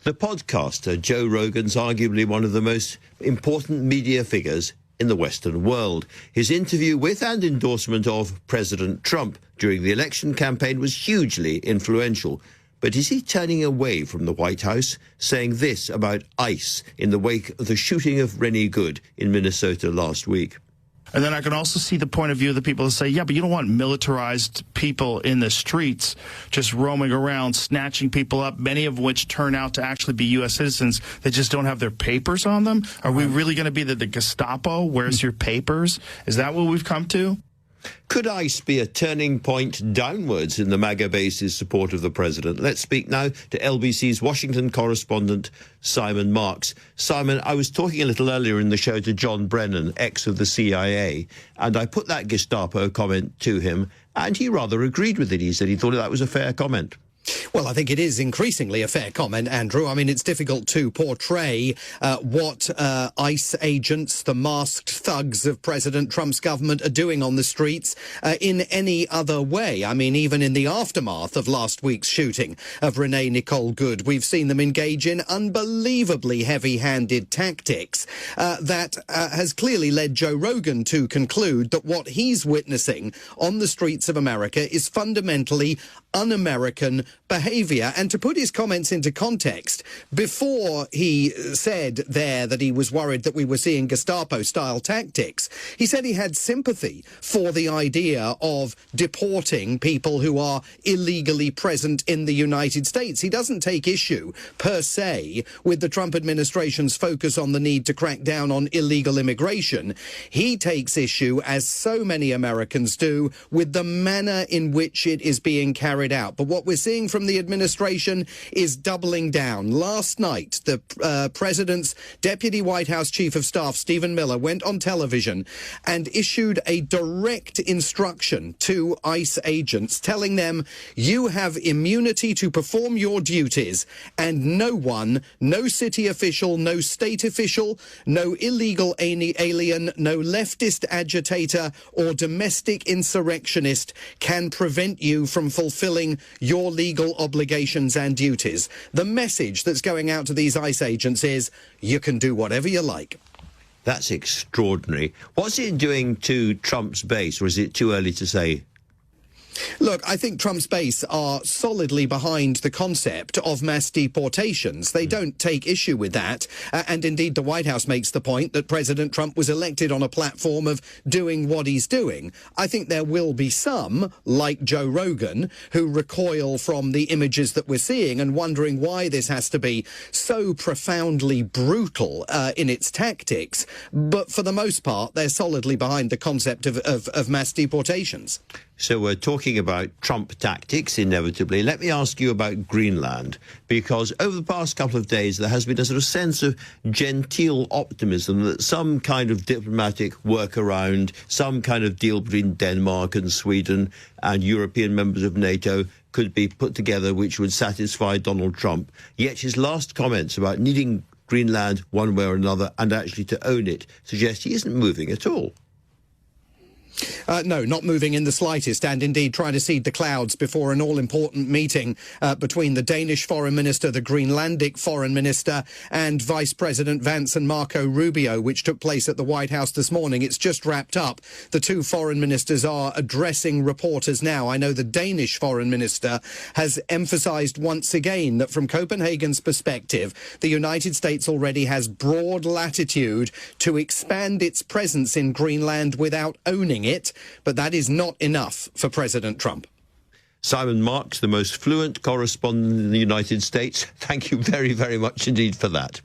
The podcaster Joe Rogan's arguably one of the most important media figures in the Western world. His interview with and endorsement of President Trump during the election campaign was hugely influential. But is he turning away from the White House, saying this about ICE in the wake of the shooting of Rennie Good in Minnesota last week? And then I can also see the point of view of the people that say, yeah, but you don't want militarized people in the streets just roaming around, snatching people up, many of which turn out to actually be U.S. citizens that just don't have their papers on them. Are we really going to be the Gestapo? Where's your papers? Is that what we've come to? Could ICE be a turning point downwards in the MAGA base's support of the president? Let's speak now to LBC's Washington correspondent, Simon Marks. Simon, I was talking a little earlier in the show to John Brennan, ex of the CIA, and I put that Gestapo comment to him, and he rather agreed with it. He said he thought that was a fair comment. Well, I think it is increasingly a fair comment, Andrew. I mean, it's difficult to portray what ICE agents, the masked thugs of President Trump's government, are doing on the streets in any other way. I mean, even in the aftermath of last week's shooting of Renee Nicole Good, we've seen them engage in unbelievably heavy-handed tactics that has clearly led Joe Rogan to conclude that what he's witnessing on the streets of America is fundamentally un-American behaviour. And to put his comments into context, before he said there that he was worried that we were seeing Gestapo-style tactics, he said he had sympathy for the idea of deporting people who are illegally present in the United States. He doesn't take issue, per se, with the Trump administration's focus on the need to crack down on illegal immigration. He takes issue, as so many Americans do, with the manner in which it is being carried out. But what we're seeing from the administration is doubling down. Last night, the president's deputy White House chief of staff, Stephen Miller, went on television and issued a direct instruction to ICE agents telling them, you have immunity to perform your duties, and no one, no city official, no state official, no illegal alien, no leftist agitator or domestic insurrectionist can prevent you from fulfilling your legal obligations and duties. The message that's going out to these ICE agents is, you can do whatever you like. That's extraordinary. What's it doing to Trump's base, or is it too early to say? Look, I think Trump's base are solidly behind the concept of mass deportations. They don't take issue with that. And indeed, the White House makes the point that President Trump was elected on a platform of doing what he's doing. I think there will be some, like Joe Rogan, who recoil from the images that we're seeing and wondering why this has to be so profoundly brutal in its tactics. But for the most part, they're solidly behind the concept of mass deportations. So we're talking about Trump tactics, inevitably. Let me ask you about Greenland, because over the past couple of days, there has been a sort of sense of genteel optimism that some kind of diplomatic workaround, some kind of deal between Denmark and Sweden and European members of NATO could be put together which would satisfy Donald Trump. Yet his last comments about needing Greenland one way or another and actually to own it suggest he isn't moving at all. No, not moving in the slightest, and indeed trying to seed the clouds before an all-important meeting between the Danish foreign minister, the Greenlandic foreign minister, and Vice President Vance and Marco Rubio, which took place at the White House this morning. It's just wrapped up. The two foreign ministers are addressing reporters now. I know the Danish foreign minister has emphasized once again that from Copenhagen's perspective, the United States already has broad latitude to expand its presence in Greenland without owning it, but that is not enough for President Trump. Simon Marks, the most fluent correspondent in the United States, thank you very, very much indeed for that.